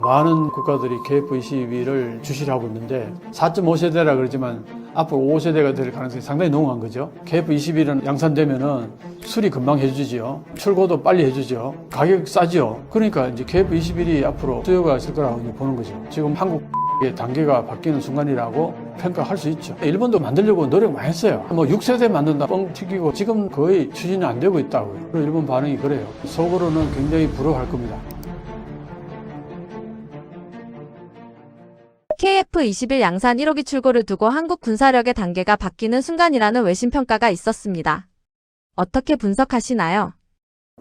많은 국가들이 KF-21을 주시를 하고 있는데 4.5세대라 그러지만 앞으로 5세대가 될 가능성이 상당히 농후한 거죠. KF-21은 양산되면은 수리 금방 해주지요. 출고도 빨리 해주죠. 가격 싸지요. 그러니까 이제 KF-21이 앞으로 수요가 있을 거라고 이제 보는 거죠. 지금 한국의 단계가 바뀌는 순간이라고 평가할 수 있죠. 일본도 만들려고 노력 많이 했어요. 뭐 6세대 만든다 뻥 튀기고 지금 거의 추진이 안 되고 있다고요. 그리고 일본 반응이 그래요. 속으로는 굉장히 부러워할 겁니다. KF-21 양산 1호기 출고를 두고 한국 군사력의 단계가 바뀌는 순간이라는 외신 평가가 있었습니다. 어떻게 분석하시나요?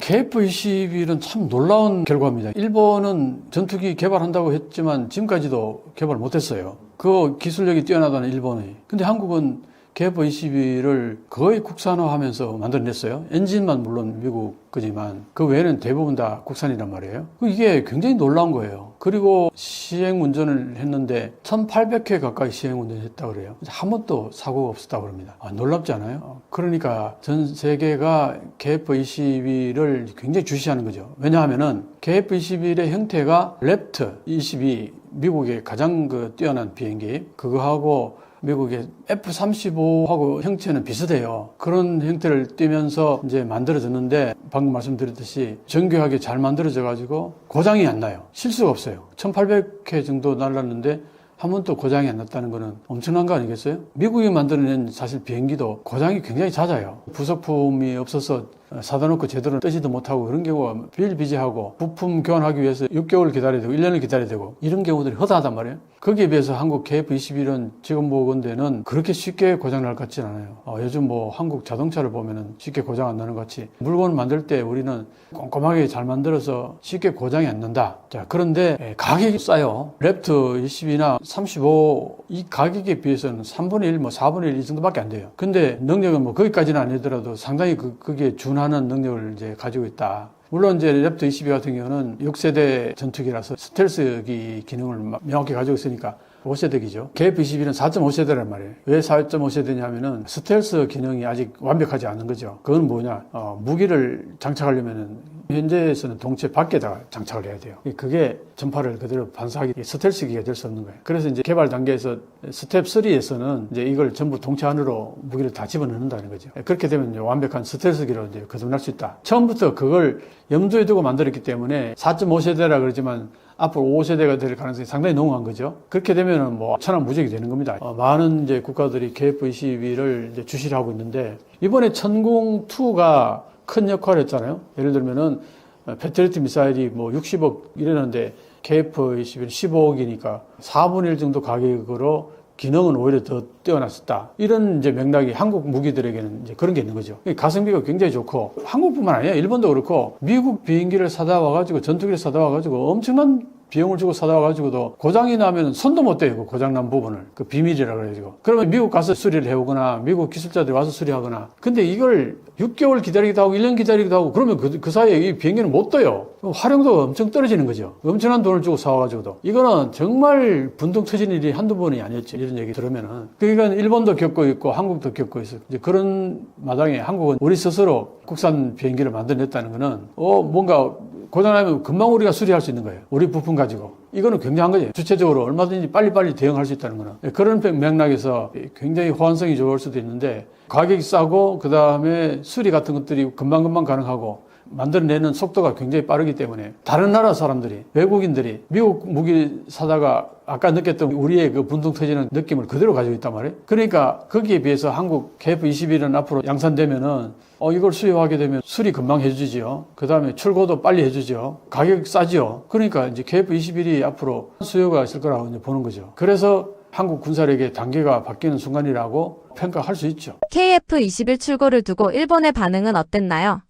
KF-21은 참 놀라운 결과입니다. 일본은 전투기 개발한다고 했지만 지금까지도 개발 못했어요. 그 기술력이 뛰어나다는 일본이. 근데 한국은 KF-21을 거의 국산화하면서 만들어냈어요. 엔진만 물론 미국 거지만 그 외에는 대부분 다 국산이란 말이에요. 이게 굉장히 놀라운 거예요. 그리고 시행 운전을 했는데 1800회 가까이 시행 운전을 했다고 그래요. 한 번도 사고가 없었다고 합니다. 놀랍지 않아요? 그러니까 전 세계가 KF-21을 굉장히 주시하는 거죠. 왜냐하면은 KF-21의 형태가 랩터 22, 미국의 가장 뛰어난 비행기, 그거하고 미국의 F-35하고 형체는 비슷해요. 그런 형태를 띠면서 이제 만들어졌는데 방금 말씀드렸듯이 정교하게 잘 만들어져 가지고 고장이 안 나요. 실수가 없어요. 1800회 정도 날랐는데 한 번도 고장이 안 났다는 거는 엄청난 거 아니겠어요? 미국이 만들어낸 사실 비행기도 고장이 굉장히 잦아요. 부속품이 없어서 사다 놓고 제대로 뜨지도 못하고 그런 경우가 비일비재하고 부품 교환하기 위해서 6개월 기다려야 되고 1년을 기다려야 되고 이런 경우들이 허다하단 말이에요. 거기에 비해서 한국 KF-21은 지금 보건대는 그렇게 쉽게 고장 날 것 같지는 않아요. 요즘 뭐 한국 자동차를 보면은 쉽게 고장 안 나는 것 같이 물건 만들 때 우리는 꼼꼼하게 잘 만들어서 쉽게 고장이 안 난다. 자, 그런데 가격이 싸요. 랩터 22나 35 이 가격에 비해서는 3분의 1, 뭐 4분의 1 이 정도밖에 안 돼요. 근데 능력은 뭐 거기까지는 아니더라도 상당히 그게 준하는 능력을 이제 가지고 있다. 물론 이제 랩터 22 같은 경우는 6세대 전투기라서 스텔스기 기능을 명확히 가지고 있으니까 5세대기죠. KF-21은 4.5세대란 말이에요. 왜 4.5세대냐면은 스텔스 기능이 아직 완벽하지 않은 거죠. 그건 뭐냐? 무기를 장착하려면은 현재에서는 동체 밖에다가 장착을 해야 돼요. 그게 전파를 그대로 반사하기 스텔스기가 될 수 없는 거예요. 그래서 이제 개발 단계에서 스텝 3에서는 이제 이걸 전부 동체 안으로 무기를 다 집어넣는다는 거죠. 그렇게 되면 이제 완벽한 스텔스기로 이제 거듭날 수 있다. 처음부터 그걸 염두에 두고 만들었기 때문에 4.5세대라 그러지만 앞으로 5세대가 될 가능성이 상당히 농후한 거죠. 그렇게 되면은 뭐 천하무적이 되는 겁니다. 많은 이제 국가들이 KF-21을 이제 주시를 하고 있는데 이번에 천공2가 큰 역할을 했잖아요. 예를 들면은 패트리어트 미사일이 뭐 60억 이랬는데 KF-21 15억이니까 4분의 1 정도 가격으로 기능은 오히려 더 뛰어났었다. 이런 이제 맥락이 한국 무기들에게는 이제 그런 게 있는 거죠. 가성비가 굉장히 좋고 한국뿐만 아니라 일본도 그렇고 미국 비행기를 사다 와가지고 전투기를 사다 와가지고 엄청난 비용을 주고 사다 와가지고도 고장이 나면 손도 못 대고 고장난 부분을 그 비밀이라 그래가지고 그러면 미국 가서 수리를 해오거나 미국 기술자들이 와서 수리하거나 근데 이걸 6개월 기다리기도 하고 1년 기다리기도 하고 그러면 그 사이에 이 비행기는 못 떠요. 활용도가 엄청 떨어지는 거죠. 엄청난 돈을 주고 사와가지고도 이거는 정말 분통 터진 일이 한두 번이 아니었지. 이런 얘기 들으면은 그러니까 일본도 겪고 있고 한국도 겪고 있어요. 이제 그런 마당에 한국은 우리 스스로 국산 비행기를 만들어냈다는 거는 뭔가 고장나면 금방 우리가 수리할 수 있는 거예요. 우리 부품 가지고. 이거는 굉장한 거죠. 주체적으로 얼마든지 빨리빨리 대응할 수 있다는 거는. 그런 맥락에서 굉장히 호환성이 좋을 수도 있는데 가격이 싸고 그 다음에 수리 같은 것들이 금방금방 가능하고 만들어내는 속도가 굉장히 빠르기 때문에 다른 나라 사람들이 외국인들이 미국 무기 사다가 아까 느꼈던 우리의 그 분통 터지는 느낌을 그대로 가지고 있단 말이에요. 그러니까 거기에 비해서 한국 KF-21은 앞으로 양산되면은 이걸 수요하게 되면 수리 금방 해주지요. 그 다음에 출고도 빨리 해주죠. 가격 싸지요. 그러니까 이제 KF-21이 앞으로 수요가 있을 거라고 이제 보는 거죠. 그래서 한국 군사력의 단계가 바뀌는 순간이라고 평가할 수 있죠. KF-21 출고를 두고 일본의 반응은 어땠나요?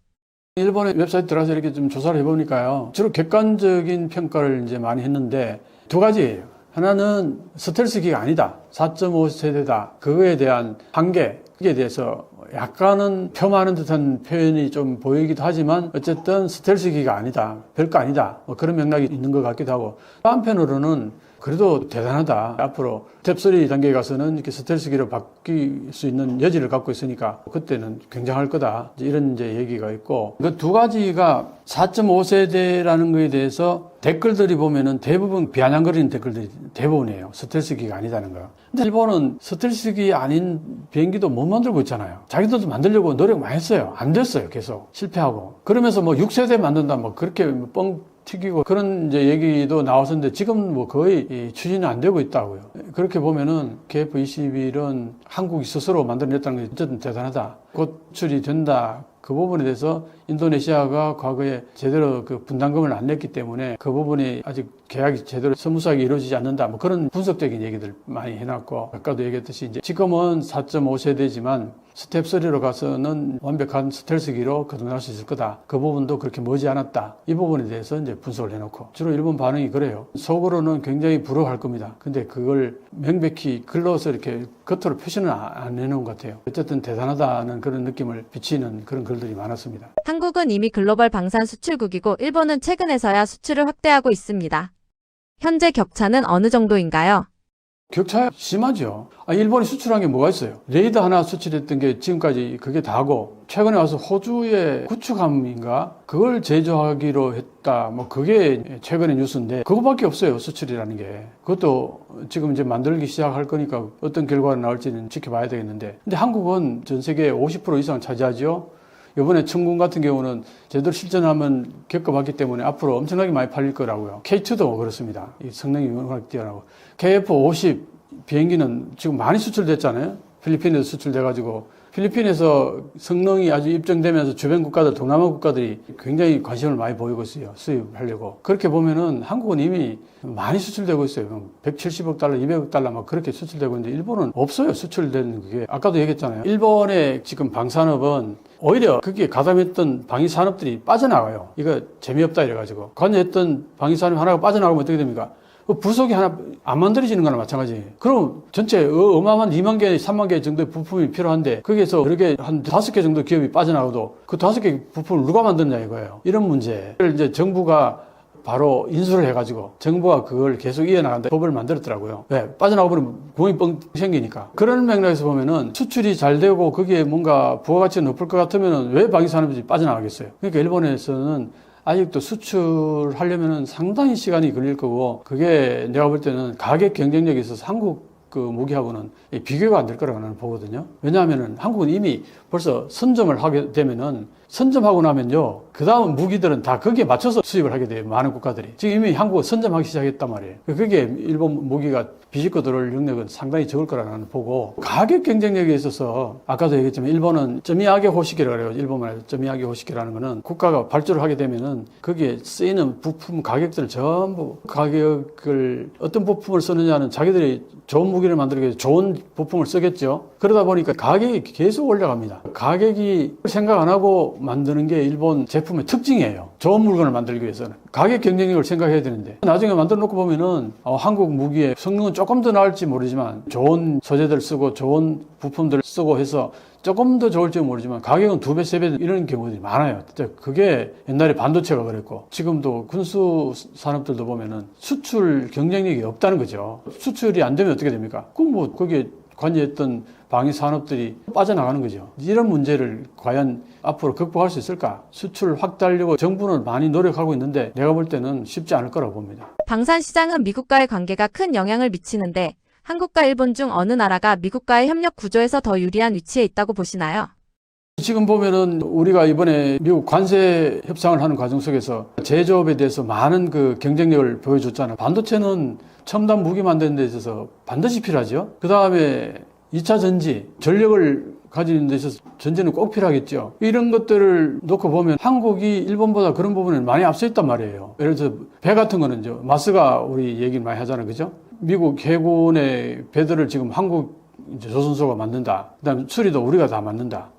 일본의 웹사이트 들어가서 이렇게 좀 조사를 해보니까요. 주로 객관적인 평가를 이제 많이 했는데 두 가지예요. 하나는 스텔스기가 아니다. 4.5세대다. 그거에 대한 한계에 대해서 약간은 폄하하는 듯한 표현이 좀 보이기도 하지만 어쨌든 스텔스기가 아니다. 별거 아니다. 뭐 그런 맥락이 있는 것 같기도 하고 한편으로는 그래도 대단하다. 앞으로 스텝 3 단계에 가서는 이렇게 스텔스기로 바뀔 수 있는 여지를 갖고 있으니까 그때는 굉장할 거다. 이런 이제 얘기가 있고 그 두 가지가 4.5세대라는 거에 대해서 댓글들이 보면은 대부분 비아냥거리는 댓글들이 대부분이에요. 스텔스기가 아니다는 거. 근데 일본은 스텔스기 아닌 비행기도 못 만들고 있잖아요. 자기들도 만들려고 노력 많이 했어요. 안 됐어요. 계속 실패하고. 그러면서 뭐 6세대 만든다 뭐 그렇게 뻥 튀기고 그런 이제 얘기도 나왔었는데 지금 뭐 거의 추진이 안 되고 있다고요. 그렇게 보면은 KF-21은 한국이 스스로 만들어냈다는 게 어쨌든 대단하다. 고출이 된다. 그 부분에 대해서 인도네시아가 과거에 제대로 그 분담금을 안 냈기 때문에 그 부분이 아직 계약이 제대로 스무스하게 이루어지지 않는다. 뭐 그런 분석적인 얘기들 많이 해놨고 아까도 얘기했듯이 이제 지금은 4.5세대지만 스텝 3로 가서는 완벽한 스텔스기로 거듭날 수 있을 거다. 그 부분도 그렇게 머지않았다. 이 부분에 대해서 이제 분석을 해놓고 주로 일본 반응이 그래요. 속으로는 굉장히 부러워할 겁니다. 근데 그걸 명백히 글로서 이렇게 겉으로 표시는 안 해놓은 것 같아요. 어쨌든 대단하다는 그런 느낌을 비치는 그런 글들이 많았습니다. 한국은 이미 글로벌 방산 수출국이고 일본은 최근에서야 수출을 확대하고 있습니다. 현재 격차는 어느 정도인가요? 격차 심하죠. 일본이 수출한 게 뭐가 있어요? 레이더 하나 수출했던 게 지금까지 그게 다고 최근에 와서 호주의 구축함인가 그걸 제조하기로 했다. 뭐 그게 최근의 뉴스인데 그거밖에 없어요. 수출이라는 게. 그것도 지금 이제 만들기 시작할 거니까 어떤 결과가 나올지는 지켜봐야 되겠는데. 근데 한국은 전 세계 50% 이상 차지하죠. 이번에 청군 같은 경우는 제대로 실전하면 겪어봤기 때문에 앞으로 엄청나게 많이 팔릴 거라고요. K2도 그렇습니다. 이 성능이 워낙 뛰어나고. KF-50 비행기는 지금 많이 수출됐잖아요. 필리핀에서 수출돼가지고 필리핀에서 성능이 아주 입증되면서 주변 국가들, 동남아 국가들이 굉장히 관심을 많이 보이고 있어요. 수입하려고. 그렇게 보면은 한국은 이미 많이 수출되고 있어요. 170억 달러, 200억 달러 막 그렇게 수출되고 있는데 일본은 없어요. 수출되는 그게. 아까도 얘기했잖아요. 일본의 지금 방산업은 오히려 거기에 가담했던 방위산업들이 빠져나가요. 이거 재미없다 이래가지고. 관여했던 방위산업 하나가 빠져나가면 어떻게 됩니까? 부속이 하나 안 만들어지는 거나 마찬가지예요. 그럼 전체 어마어마한 2만 개, 3만 개 정도의 부품이 필요한데 거기에서 그렇게 한 5개 정도 기업이 빠져나가도 그 5개 부품을 누가 만드느냐 이거예요. 이런 문제를 이제 정부가 바로 인수를 해가지고 정부가 그걸 계속 이어나간다 법을 만들었더라고요. 왜? 빠져나가버리면 구멍이 뻥 생기니까. 그런 맥락에서 보면은 수출이 잘 되고 거기에 뭔가 부가가치가 높을 것 같으면은 왜 방위산업이 빠져나가겠어요? 그러니까 일본에서는 아직도 수출하려면 상당히 시간이 걸릴 거고 그게 내가 볼 때는 가격 경쟁력에 있어서 한국 그 무기하고는 비교가 안 될 거라고 나는 보거든요. 왜냐하면은 한국은 이미 벌써 선점을 하게 되면은 선점하고 나면요. 그 다음 무기들은 다 거기에 맞춰서 수입을 하게 돼요. 많은 국가들이. 지금 이미 한국은 선점하기 시작했단 말이에요. 그게 일본 무기가 비집고 들어올 능력은 상당히 적을 거라고 나는 보고 가격 경쟁력에 있어서 아까도 얘기했지만 일본은 점이하게 호시계라고 그래요. 일본말에서 점이하게 호시계라는 거는 국가가 발주를 하게 되면은 거기에 쓰이는 부품 가격들을 전부 가격을 어떤 부품을 쓰느냐는 자기들이 좋은 무기를 만들기 위해서 좋은 부품을 쓰겠죠. 그러다 보니까 가격이 계속 올라갑니다. 가격이 생각 안 하고 만드는 게 일본 제품의 특징이에요. 좋은 물건을 만들기 위해서는. 가격 경쟁력을 생각해야 되는데 나중에 만들어 놓고 보면은 한국 무기의 성능은 조금 더 나을지 모르지만 좋은 소재들 쓰고 좋은 부품들을 쓰고 해서 조금 더 좋을지 모르지만 가격은 2배, 3배 이런 경우들이 많아요. 그게 옛날에 반도체가 그랬고 지금도 군수 산업들도 보면은 수출 경쟁력이 없다는 거죠. 수출이 안 되면 어떻게 됩니까? 그럼 뭐 거기에 관여했던 방위 산업들이 빠져나가는 거죠. 이런 문제를 과연 앞으로 극복할 수 있을까? 수출 확대하려고 정부는 많이 노력하고 있는데 내가 볼 때는 쉽지 않을 거라고 봅니다. 방산 시장은 미국과의 관계가 큰 영향을 미치는데 한국과 일본 중 어느 나라가 미국과의 협력 구조에서 더 유리한 위치에 있다고 보시나요? 지금 보면은 우리가 이번에 미국 관세 협상을 하는 과정 속에서 제조업에 대해서 많은 그 경쟁력을 보여줬잖아요. 반도체는 첨단 무기 만드는 데 있어서 반드시 필요하죠. 그 다음에 2차 전지, 전력을 가지는 데 있어서 전지는 꼭 필요하겠죠. 이런 것들을 놓고 보면 한국이 일본보다 그런 부분에 많이 앞서 있단 말이에요. 예를 들어서 배 같은 거는 마스가 우리 얘기를 많이 하잖아요. 그죠? 미국 해군의 배들을 지금 한국 조선소가 만든다. 그 다음에 수리도 우리가 다 만든다.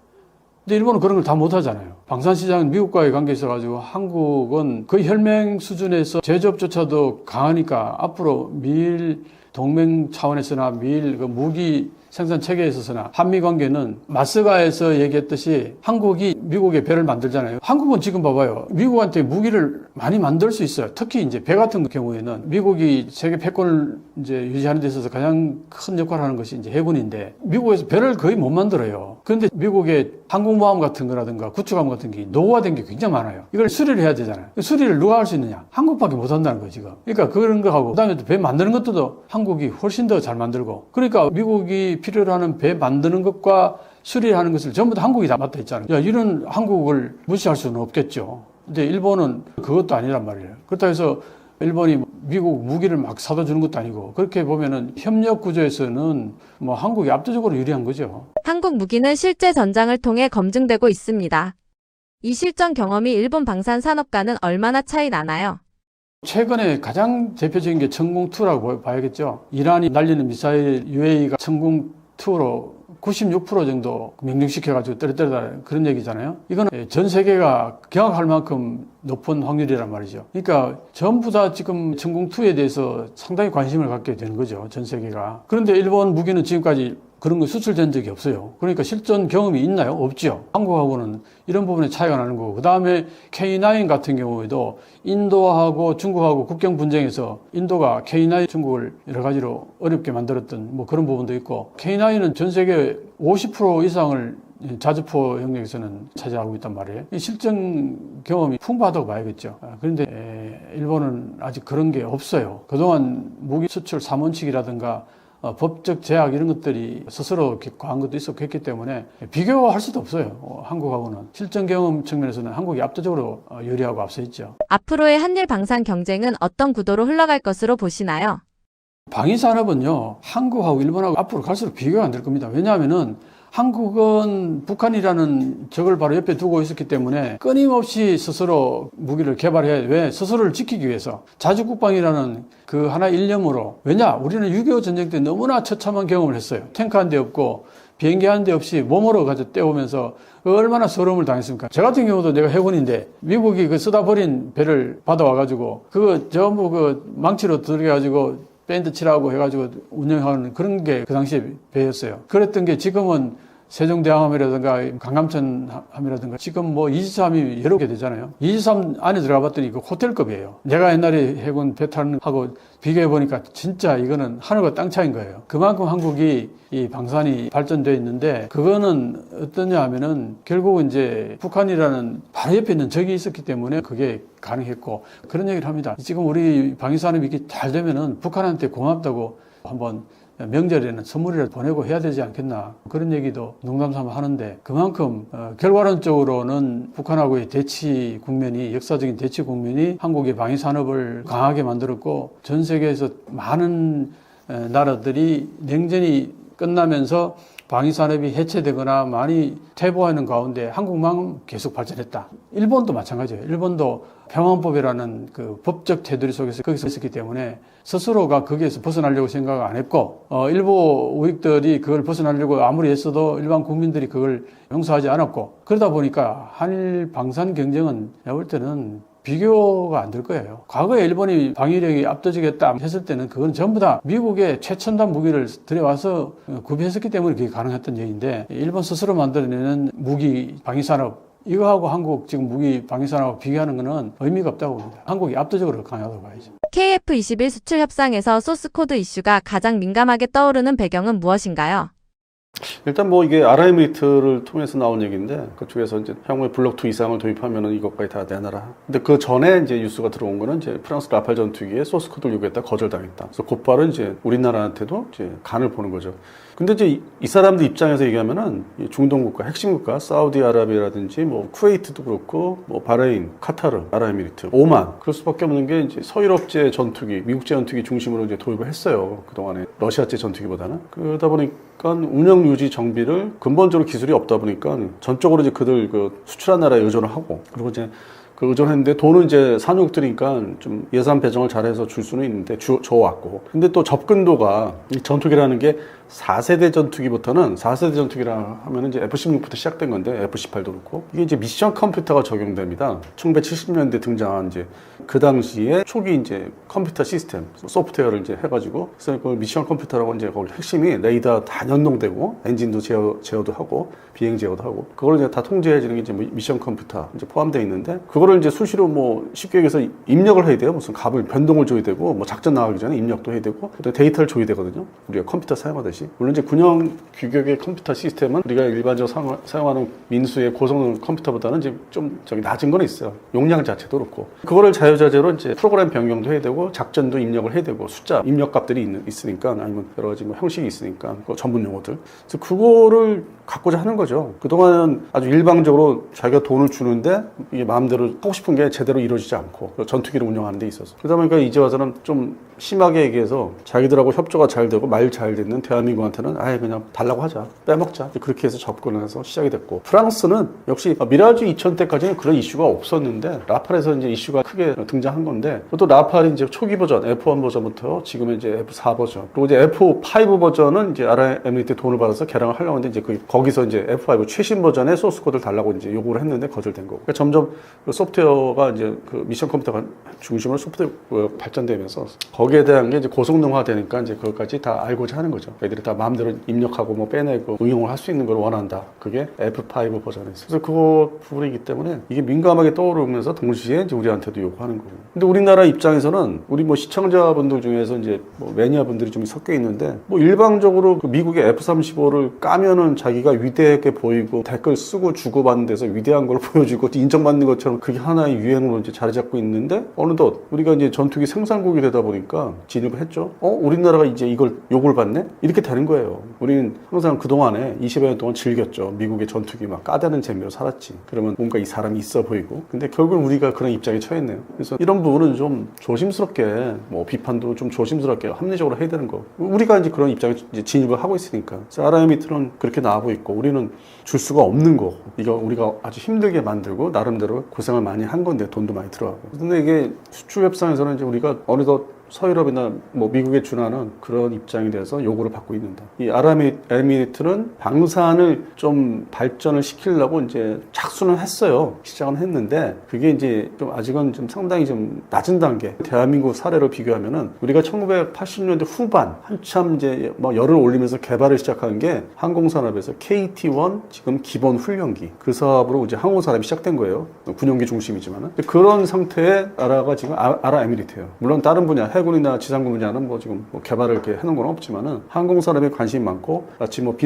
근데 일본은 그런 걸 다 못하잖아요. 방산시장은 미국과의 관계에 있어가지고 한국은 거의 혈맹 수준에서 제조업조차도 강하니까 앞으로 미일 동맹 차원에서나 미일 그 무기 생산 체계에 있어서나 한미 관계는 마스가에서 얘기했듯이 한국이 미국의 배를 만들잖아요. 한국은 지금 봐봐요. 미국한테 무기를 많이 만들 수 있어요. 특히 이제 배 같은 경우에는 미국이 세계 패권을 이제 유지하는 데 있어서 가장 큰 역할을 하는 것이 이제 해군인데 미국에서 배를 거의 못 만들어요. 그런데 미국의 항공모함 같은 거라든가 구축함 같은 게 노후화된 게 굉장히 많아요. 이걸 수리를 해야 되잖아요. 수리를 누가 할 수 있느냐? 한국밖에 못 한다는 거예요, 지금. 그러니까 그런 거 하고 그다음에 또 배 만드는 것도 한국이 훨씬 더 잘 만들고 그러니까 미국이 필요로 하는 배 만드는 것과 수리를 하는 것을 전부 다 한국이 다 맡아 있잖아요. 야, 이런 한국을 무시할 수는 없겠죠. 근데 일본은 그것도 아니란 말이에요. 그렇다고 해서 일본이 미국 무기를 막 사다 주는 것도 아니고 그렇게 보면은 협력 구조에서는 뭐 한국이 압도적으로 유리한 거죠. 한국 무기는 실제 전장을 통해 검증되고 있습니다. 이 실전 경험이 일본 방산 산업과는 얼마나 차이 나나요? 최근에 가장 대표적인 게 천공2라고 봐야겠죠. 이란이 날리는 미사일 UAE가 천공2로 96% 정도 명중시켜가지고 떨어뜨리다 그런 얘기잖아요. 이거는 전 세계가 경악할 만큼 높은 확률이란 말이죠. 그러니까 전부 다 지금 천공2에 대해서 상당히 관심을 갖게 되는 거죠. 전 세계가. 그런데 일본 무기는 지금까지 그런 거 수출된 적이 없어요. 그러니까 실전 경험이 있나요? 없죠. 한국하고는 이런 부분에 차이가 나는 거고 그 다음에 K9 같은 경우에도 인도하고 중국하고 국경 분쟁에서 인도가 K9 중국을 여러 가지로 어렵게 만들었던 뭐 그런 부분도 있고 K9은 전 세계 50% 이상을 자주포 영역에서는 차지하고 있단 말이에요. 이 실전 경험이 풍부하다고 봐야겠죠. 그런데 일본은 아직 그런 게 없어요. 그동안 무기 수출 3원칙이라든가 법적 제약 이런 것들이 스스로 과한 것도 있었고 했기 때문에 비교할 수도 없어요. 한국하고는. 실전 경험 측면에서는 한국이 압도적으로 유리하고 앞서 있죠. 앞으로의 한일 방산 경쟁은 어떤 구도로 흘러갈 것으로 보시나요? 방위산업은요, 한국하고 일본하고 앞으로 갈수록 비교가 안 될 겁니다. 왜냐하면은 한국은 북한이라는 적을 바로 옆에 두고 있었기 때문에 끊임없이 스스로 무기를 개발해야 돼. 왜? 스스로를 지키기 위해서. 자주국방이라는 그 하나의 일념으로. 왜냐? 우리는 6.25 전쟁 때 너무나 처참한 경험을 했어요. 탱크 한 대 없고 비행기 한 대 없이 몸으로 가지고 떼오면서 얼마나 서러움을 당했습니까? 저 같은 경우도 내가 해군인데 미국이 그 쓰다 버린 배를 받아와가지고 그거 전부 그 망치로 들여가지고 밴드 칠하고 해가지고 운영하는 그런 게 그 당시에 배였어요. 그랬던 게 지금은 세종대왕함이라든가 강감천함이라든가 지금 뭐 이지스함이 여러 개 되잖아요. 이지스함 안에 들어가 봤더니 그 호텔급이에요. 내가 옛날에 해군 배 타는 하고 비교해 보니까 진짜 이거는 하늘과 땅 차이인 거예요. 그만큼 한국이 이 방산이 발전되어 있는데 그거는 어떠냐 하면은 결국은 이제 북한이라는 바로 옆에 있는 적이 있었기 때문에 그게 가능했고 그런 얘기를 합니다. 지금 우리 방위산업이 이렇게 잘 되면은 북한한테 고맙다고 한번 명절에는 선물이라도 보내고 해야 되지 않겠나 그런 얘기도 농담삼아 하는데 그만큼 결과론적으로는 북한하고의 대치 국면이 역사적인 대치 국면이 한국의 방위산업을 강하게 만들었고 전 세계에서 많은 나라들이 냉전이 끝나면서 방위산업이 해체되거나 많이 퇴보하는 가운데 한국만 계속 발전했다. 일본도 마찬가지예요. 일본도 평안법이라는 그 법적 테두리 속에서 거기서 있었기 때문에 스스로가 거기에서 벗어나려고 생각 안 했고 일부 우익들이 그걸 벗어나려고 아무리 애써도 일반 국민들이 그걸 용서하지 않았고 그러다 보니까 한일 방산 경쟁은 내가 볼 때는 비교가 안 될 거예요. 과거에 일본이 방위력이 압도적이었다 했을 때는 그건 전부 다 미국의 최첨단 무기를 들여와서 구비했었기 때문에 그게 가능했던 얘기인데 일본 스스로 만들어내는 무기 방위산업 이거하고 한국 지금 무기 방위산업하고 비교하는 거는 의미가 없다고 봅니다. 한국이 압도적으로 강하다고 봐야죠. KF21 수출 협상에서 소스코드 이슈가 가장 민감하게 떠오르는 배경은 무엇인가요? 일단 뭐 이게 아랍에미리트를 통해서 나온 얘기인데 그쪽에서 이제 향후에 블록 2 이상을 도입하면은 이것까지 다 내놔라. 근데 그 전에 이제 뉴스가 들어온 거는 이제 프랑스 라팔 전투기에 소스 코드를 요구했다 거절당했다. 그래서 곧바로 이제 우리나라한테도 이제 간을 보는 거죠. 근데 이제 이 사람들 입장에서 얘기하면은 중동 국가, 핵심 국가, 사우디아라비아라든지 뭐 쿠웨이트도 그렇고 뭐 바레인, 카타르, 아랍에미리트, 오만 그럴 수밖에 없는 게 이제 서유럽제 전투기, 미국제 전투기 중심으로 이제 도입을 했어요. 그동안에 러시아제 전투기보다는 그러다 보니까 운영 유지 정비를 근본적으로 기술이 없다 보니까 전적으로 이제 그들 그 수출한 나라에 의존을 하고 그리고 이제 그 의존했는데 돈은 이제 산유국들이니까 좀 예산 배정을 잘해서 줄 수는 있는데 줘왔고 근데 또 접근도가 이 전투기라는 게 4세대 전투기부터는 4세대 전투기라 하면 이제 F-16부터 시작된 건데 F-18도 그렇고 이게 이제 미션 컴퓨터가 적용됩니다. 1970년대 등장한 이제 그 당시에 초기 이제 컴퓨터 시스템 소프트웨어를 이제 해가지고 그래서 그걸 미션 컴퓨터라고 이제 거기 핵심이 레이더 다 연동되고 엔진도 제어도 하고 비행 제어도 하고 그걸 이제 다 통제해주는 게 이제 미션 컴퓨터 이제 포함되어 있는데 그거를 이제 수시로 뭐 쉽게 얘기해서 입력을 해야 돼요. 무슨 값을 변동을 줘야 되고 뭐 작전 나가기 전에 입력도 해야 되고 또 데이터를 줘야 되거든요. 우리가 컴퓨터 사용하듯이 물론 이제 군용 규격의 컴퓨터 시스템은 우리가 일반적으로 사용하는 민수의 고성능 컴퓨터보다는 이제 좀 저기 낮은 건 있어요. 용량 자체도 그렇고 그거를 자유자재로 이제 프로그램 변경도 해야 되고 작전도 입력을 해야 되고 숫자 입력 값들이 있으니까 아니면 여러 가지 뭐 형식이 있으니까 그 전문 용어들 그래서 그거를 갖고자 하는 거죠. 그동안은 아주 일방적으로 자기가 돈을 주는데 이게 마음대로 하고 싶은 게 제대로 이루어지지 않고 전투기를 운영하는 데 있어서 그러다 보니까 이제 와서는 좀 심하게 얘기해서 자기들하고 협조가 잘 되고 말 잘 듣는 대한민국한테는 아예 그냥 달라고 하자 빼먹자 그렇게 해서 접근을 해서 시작이 됐고 프랑스는 역시 미라주 2000 때까지는 그런 이슈가 없었는데 라팔에서 이제 이슈가 크게 등장한 건데 또 라팔이 이제 초기 버전 F1 버전부터 지금은 이제 F4 버전 그리고 이제 F5 버전은 이제 아랍에미리트 돈을 받아서 개량을 하려고 했는데 이제 거기서 이제 F5 최신 버전의 소스 코드를 달라고 이제 요구를 했는데 거절된 거고 그러니까 점점 그 소프트웨어가 이제 그 미션 컴퓨터가 중심으로 소프트웨어 발전되면서 거기에 대한 게 이제 고성능화 되니까 이제 그것까지 다 알고자 하는 거죠. 애들이 다 마음대로 입력하고 뭐 빼내고 응용을 할 수 있는 걸 원한다. 그게 F5 버전에서. 그래서 그거 부분이기 때문에 이게 민감하게 떠오르면서 동시에 이제 우리한테도 요구하는 거고. 근데 우리나라 입장에서는 우리 뭐 시청자분들 중에서 이제 뭐 매니아분들이 좀 섞여 있는데 뭐 일방적으로 그 미국의 F-35를 까면은 자기가 위대하게 보이고 댓글 쓰고 주고받는 데서 위대한 걸 보여주고 인정받는 것처럼 그게 하나의 유행으로 이제 자리 잡고 있는데 어느덧 우리가 이제 전투기 생산국이 되다 보니까 진입을 했죠. 우리나라가 이제 이걸 요구를 받네? 이렇게 되는 거예요. 우리는 항상 그동안에 20여 년 동안 즐겼죠. 미국의 전투기 막 까대는 재미로 살았지. 그러면 뭔가 이 사람이 있어 보이고. 근데 결국은 우리가 그런 입장에 처했네요. 그래서 이런 부분은 좀 조심스럽게 뭐 비판도 좀 조심스럽게 합리적으로 해야 되는 거. 우리가 이제 그런 입장에 이제 진입을 하고 있으니까. 아랍에미리트는 그렇게 나오고 있고 우리는 줄 수가 없는 거고. 이거 우리가 아주 힘들게 만들고 나름대로 고생을 많이 한 건데 돈도 많이 들어가고. 근데 이게 수출 협상에서는 이제 우리가 어느덧 서유럽이나 뭐 미국에 준하는 그런 입장에 대해서 요구를 받고 있는다. 이 아랍에미리트는 방산을 좀 발전을 시키려고 이제 착수는 했어요. 시작은 했는데 그게 이제 좀 아직은 좀 상당히 좀 낮은 단계. 대한민국 사례로 비교하면은 우리가 1980년대 후반 한참 이제 뭐 열을 올리면서 개발을 시작한 게 항공산업에서 KT-1 지금 기본 훈련기 그 사업으로 이제 항공산업이 시작된 거예요. 군용기 중심이지만은 그런 상태의 나라가 지금 아랍에미리트예요. 물론 다른 분야 해군이나 지상군 분야는 뭐 지금 뭐 개발을 이렇게 해놓은 건 없지만은 항공산업에 관심이 많고 마치 뭐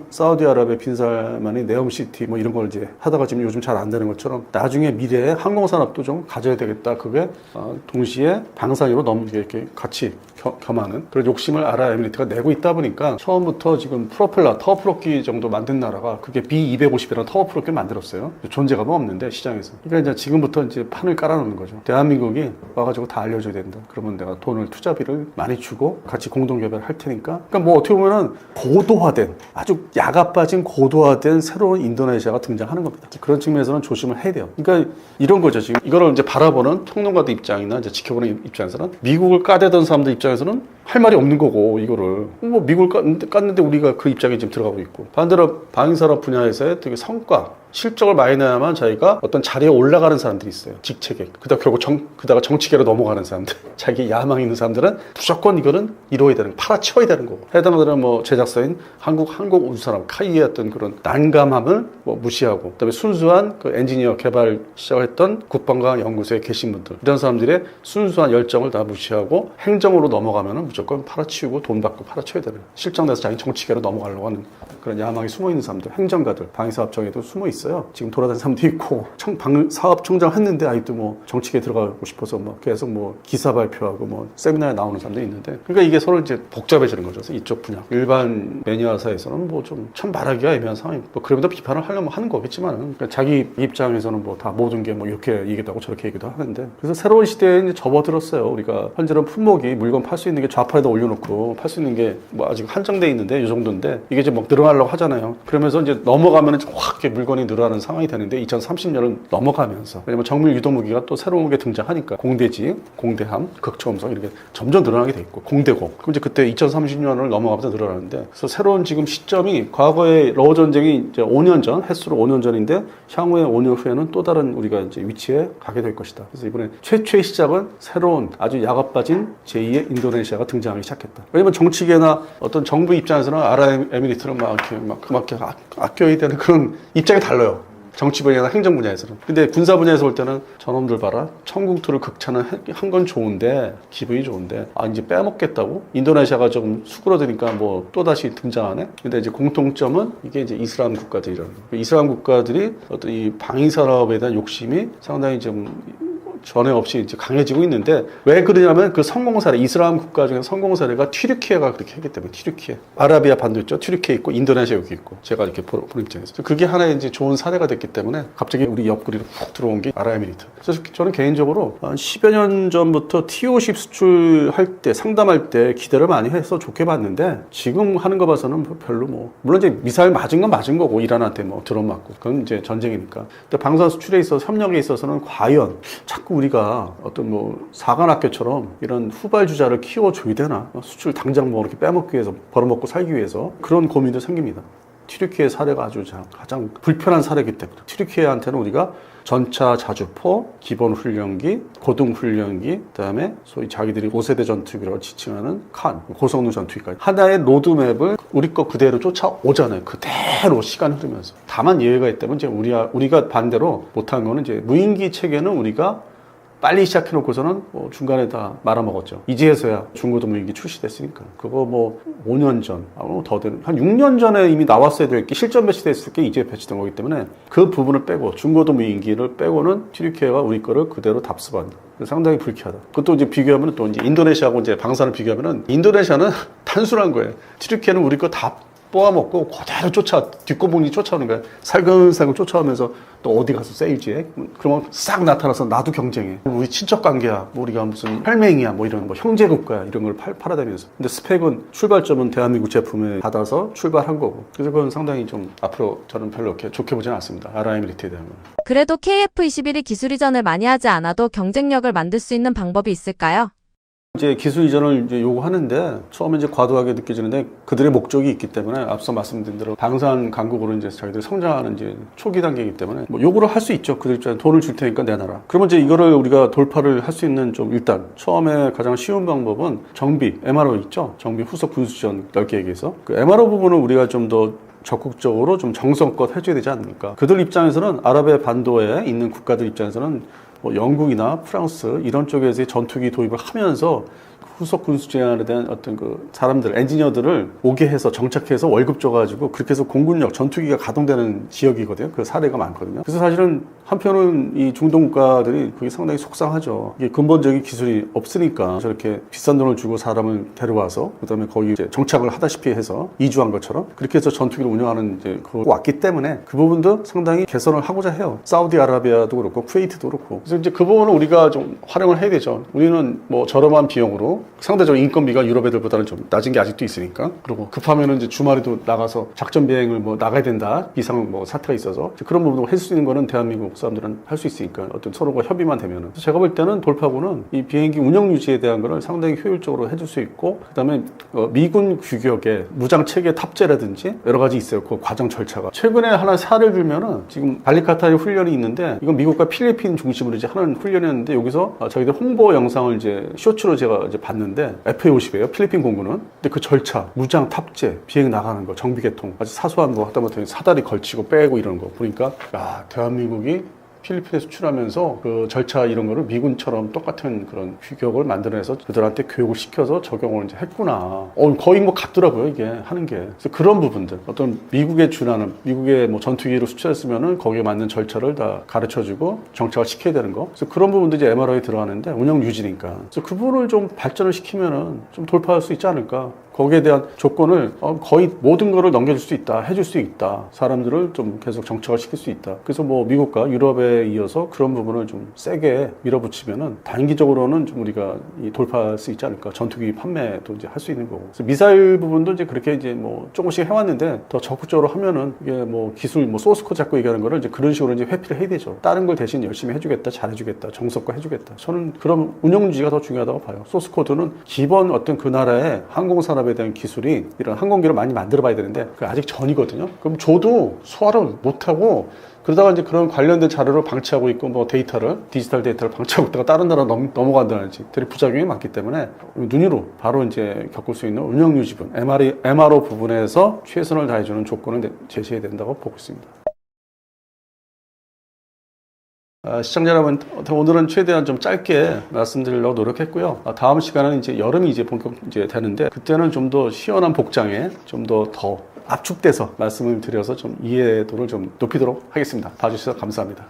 사우디아라비아 빈살만이 네옴시티 뭐 이런 걸 이제 하다가 지금 요즘 잘 안 되는 것처럼 나중에 미래에 항공산업도 좀 가져야 되겠다. 그게 동시에 방산으로 너무 이렇게 같이 겸하는 그런 욕심을 아랍에미리트가 내고 있다 보니까 처음부터 지금 프로펠러 터프로기 정도 만든 나라가 그게 B250이라는 터프로기를 만들었어요. 존재감은 없는데 시장에서. 그러니까 이제 지금부터 이제 판을 깔아놓는 거죠. 대한민국이 와가지고 다 알려줘야 된다. 그러면 내가 돈을 투자비를 많이 주고 같이 공동 개발할 테니까. 그러니까 뭐 어떻게 보면은 고도화된 아주 야가 빠진 고도화된 새로운 인도네시아가 등장하는 겁니다. 그런 측면에서는 조심을 해야 돼요. 그러니까 이런 거죠. 지금 이거를 이제 바라보는 평론가들 입장이나 이제 지켜보는 입장에서는 미국을 까대던 사람들 입장에서는 할 말이 없는 거고 이거를 뭐 미국을 깠는데 우리가 그 입장에 지금 들어가고 있고 반대로 방위산업 분야에서의 되게 성과 실적을 많이 내야만 자기가 어떤 자리에 올라가는 사람들이 있어요. 직책에. 그다가 결국 그다가 정치계로 넘어가는 사람들. 자기 야망 있는 사람들은 무조건 이거는 이루어야 되는 거, 팔아치워야 되는 거고. 해당하는 뭐 제작사인 항공우주산업 카이의 어떤 그런 난감함을 뭐 무시하고 그다음에 순수한 그 엔지니어 개발 시작했던 국방과 연구소에 계신 분들 이런 사람들의 순수한 열정을 다 무시하고 행정으로 넘어가면은 무조건 팔아치우고 돈 받고 팔아치워야 되는 실적 내서 자기 정치계로 넘어가려고 하는 그런 야망이 숨어 있는 사람들, 행정가들, 방위사업청에도 숨어 있어요. 지금 돌아다니는 사람도 있고 사업청장 했는데 아직도 뭐 정치계에 들어가고 싶어서 뭐 계속 뭐 기사 발표하고 뭐 세미나에 나오는 사람도 있는데 그러니까 이게 서로 이제 복잡해지는 거죠. 그래서 이쪽 분야 일반 매니아사에서는 뭐 좀 참 말하기가 애매한 상황이 뭐 그러면서 비판을 하려면 하는 거겠지만은 그러니까 자기 입장에서는 뭐 다 모든 게 뭐 이렇게 얘기도 하고 저렇게 얘기도 하는데 그래서 새로운 시대에 이제 접어들었어요. 우리가 현재는 품목이 물건 팔 수 있는 게 좌팔에다 올려놓고 팔 수 있는 게 뭐 아직 한정돼 있는데 이 정도인데 이게 이제 막 늘어나려고 하잖아요. 그러면서 이제 넘어가면은 확 이렇게 물건이 늘어나는 상황이 되는데 2030년은 넘어가면서 왜냐면 정밀 유도 무기가 또 새로운 게 등장하니까 공대지, 공대함, 극초음속 이렇게 점점 늘어나게 돼 있고 공대공. 그럼 이제 그때 2030년을 넘어가면서 늘어나는데 그래서 새로운 지금 시점이 과거의 러우 전쟁이 이제 5년 전, 횟수로 5년 전인데 향후에 5년 후에는 또 다른 우리가 이제 위치에 가게 될 것이다. 그래서 이번에 최초의 시작은 새로운 아주 야갑빠진 제2의 인도네시아가 등장하기 시작했다. 왜냐면 정치계나 어떤 정부 입장에서는 아랍에미리트를 막 이렇게 아껴야 되는 그런 입장이 달라요. 정치 분야나 행정 분야에서는. 근데 군사 분야에서 볼 때는 저놈들 봐라. 청국토를 극찬을 한 건 좋은데, 기분이 좋은데, 아, 이제 빼먹겠다고? 인도네시아가 조금 수그러드니까 뭐 또다시 등장하네? 근데 이제 공통점은 이게 이제 이슬람 국가들이라는 거예요. 이슬람 국가들이 어떤 이 방위산업에 대한 욕심이 상당히 좀 전에 없이 이제 강해지고 있는데 왜 그러냐면 그 성공 사례, 이슬람 국가 중에 성공 사례가 튀르키예가 그렇게 했기 때문에 튀르키예. 아라비아 반도 있죠. 튀르키예 있고 인도네시아 여기 있고 제가 이렇게 보는 입장에서 그게 하나의 이제 좋은 사례가 됐기 때문에 갑자기 우리 옆구리로 훅 들어온 게 아랍에미리트. 그래서 저는 개인적으로 한 10여 년 전부터 T-50 수출할 때 상담할 때 기대를 많이 해서 좋게 봤는데 지금 하는 거 봐서는 별로 뭐 물론 이제 미사일 맞은 건 맞은 거고 이란한테 뭐 드론 맞고 그건 이제 전쟁이니까. 근데 방산 수출에 있어서 협력에 있어서는 과연 자꾸 우리가 어떤 뭐 사관학교처럼 이런 후발주자를 키워줘야 되나? 수출 당장 뭐 이렇게 빼먹기 위해서 벌어먹고 살기 위해서 그런 고민도 생깁니다. 튀르키예 사례가 아주 가장 불편한 사례이기 때문에 튀르키예한테는 우리가 전차 자주포, 기본 훈련기, 고등 훈련기, 그다음에 소위 자기들이 5세대 전투기라고 지칭하는 칸, 고성능 전투기까지 하나의 로드맵을 우리 거 그대로 쫓아오잖아요. 그대로 시간 흐르면서. 다만 예외가 있다면 이제 우리가 반대로 못한 거는 이제 무인기 체계는 우리가 빨리 시작해놓고서는 뭐 중간에 다 말아먹었죠. 이제서야 중고도 무인기 출시됐으니까. 그거 뭐 5년 전, 더 되는, 한 6년 전에 이미 나왔어야 될 게 실전 배치됐을 게 이제 배치된 거기 때문에 그 부분을 빼고, 중고도 무인기를 빼고는 튀르키예가 우리 거를 그대로 답습한다. 상당히 불쾌하다. 그것도 이제 비교하면 또 이제 인도네시아하고 이제 방사를 비교하면은 인도네시아는 단순한 거예요. 튀르키예는 우리 거 다 뽑아먹고 그대로 뒷고봉이 쫓아오는 거야. 살금살금 쫓아오면서 또 어디 가서 세일즈해? 그러면 싹 나타나서 나도 경쟁해. 우리 친척 관계야. 우리가 무슨 혈맹이야. 뭐 이런 뭐 형제국가야. 이런 걸 팔아다니면서. 근데 스펙은 출발점은 대한민국 제품을 받아서 출발한 거고. 그래서 그건 상당히 좀 앞으로 저는 별로 이렇게 좋게 보지는 않습니다. 아랍에미리트에 대한 건. 그래도 KF-21이 기술 이전을 많이 하지 않아도 경쟁력을 만들 수 있는 방법이 있을까요? 이제 기술 이전을 이제 요구하는데 처음에 이제 과도하게 느껴지는데 그들의 목적이 있기 때문에 앞서 말씀드린 대로 방산 강국으로 이제 자기들이 성장하는 이제 초기 단계이기 때문에 뭐 요구를 할 수 있죠. 그들 입장에 돈을 줄 테니까 내놔라. 그러면 이제 이거를 우리가 돌파를 할 수 있는 좀 일단 처음에 가장 쉬운 방법은 정비, MRO 있죠. 정비 후속 군수지원 넓게 얘기해서 그 MRO 부분은 우리가 좀 더 적극적으로 좀 정성껏 해줘야 되지 않습니까? 그들 입장에서는 아랍의 반도에 있는 국가들 입장에서는 뭐 영국이나 프랑스 이런 쪽에서 전투기 도입을 하면서 후속 군수 제한에 대한 어떤 그 사람들, 엔지니어들을 오게 해서 정착해서 월급 줘가지고 그렇게 해서 공군력, 전투기가 가동되는 지역이거든요. 그 사례가 많거든요. 그래서 사실은 한편은 이 중동 국가들이 그게 상당히 속상하죠. 이게 근본적인 기술이 없으니까 저렇게 비싼 돈을 주고 사람을 데려와서 그다음에 거기 이제 정착을 하다시피 해서 이주한 것처럼 그렇게 해서 전투기를 운영하는 이제 그 왔기 때문에 그 부분도 상당히 개선을 하고자 해요. 사우디아라비아도 그렇고 쿠웨이트도 그렇고. 그래서 이제 그 부분을 우리가 좀 활용을 해야 되죠. 우리는 뭐 저렴한 비용으로 상대적으로 인건비가 유럽 애들보다는 좀 낮은 게 아직도 있으니까. 그리고 급하면은 이제 주말에도 나가서 작전 비행을 뭐 나가야 된다. 이상 뭐 사태가 있어서 그런 부분을 할 수 있는 거는 대한민국 사람들은 할 수 있으니까 어떤 서로가 협의만 되면은. 제가 볼 때는 돌파구는 이 비행기 운영 유지에 대한 거를 상당히 효율적으로 해줄 수 있고 그다음에 미군 규격의 무장 체계 탑재라든지 여러 가지 있어요. 그 과정 절차가. 최근에 하나 사례를 들면은 지금 발리카타르 훈련이 있는데 이건 미국과 필리핀 중심으로 이제 하는 훈련이었는데 여기서 자기들 홍보 영상을 이제 쇼츠로 제가 이제 봤는데 FA-50이에요. 필리핀 공군은. 근데 그 절차, 무장 탑재, 비행 나가는 거, 정비 개통, 아주 사소한 거 하다못해 사다리 걸치고 빼고 이런 거 보니까 야, 대한민국이 필리핀에 수출하면서 그 절차 이런 거를 미군처럼 똑같은 그런 규격을 만들어내서 그들한테 교육을 시켜서 적용을 이제 했구나. 거의 뭐 같더라고요, 이게 하는 게. 그래서 그런 부분들, 어떤 미국에 준하는, 미국의 뭐 전투기로 수출했으면은 거기에 맞는 절차를 다 가르쳐주고 정착을 시켜야 되는 거. 그래서 그런 부분도 이제 MRO에 들어가는데 운영 유지니까. 그래서 그 부분을 좀 발전을 시키면은 좀 돌파할 수 있지 않을까. 거기에 대한 조건을 거의 모든 거를 넘겨줄 수 있다, 해줄 수 있다, 사람들을 좀 계속 정착을 시킬 수 있다. 그래서 뭐 미국과 유럽에 이어서 그런 부분을 좀 세게 밀어붙이면은 단기적으로는 좀 우리가 돌파할 수 있지 않을까. 전투기 판매도 이제 할 수 있는 거고. 그래서 미사일 부분도 이제 그렇게 이제 뭐 조금씩 해왔는데 더 적극적으로 하면은 이게 뭐 기술 뭐 소스 코드 잡고 얘기하는 거를 이제 그런 식으로 이제 회피를 해야 되죠. 다른 걸 대신 열심히 해주겠다, 잘해주겠다, 정석화 해주겠다. 저는 그런 운영유지가 더 중요하다고 봐요. 소스 코드는 기본 어떤 그 나라의 항공산업에 대한 기술이 이런 항공기를 많이 만들어 봐야 되는데 그게 아직 전이거든요. 그럼 저도 소화를 못하고 그러다가 이제 그런 관련된 자료를 방치하고 있고 뭐 데이터를 디지털 데이터를 방치하고 있다가 다른 나라 넘어간다든지 되게 부작용이 많기 때문에 눈으로 바로 이제 겪을 수 있는 운영 유지분 MRO 부분에서 최선을 다해주는 조건을 제시해야 된다고 보고 있습니다. 시청자 여러분, 오늘은 최대한 좀 짧게 말씀드리려고 노력했고요. 다음 시간은 이제 여름이 이제 본격 이제 되는데 그때는 좀 더 시원한 복장에 좀 더 압축돼서 말씀을 드려서 좀 이해도를 좀 높이도록 하겠습니다. 봐주셔서 감사합니다.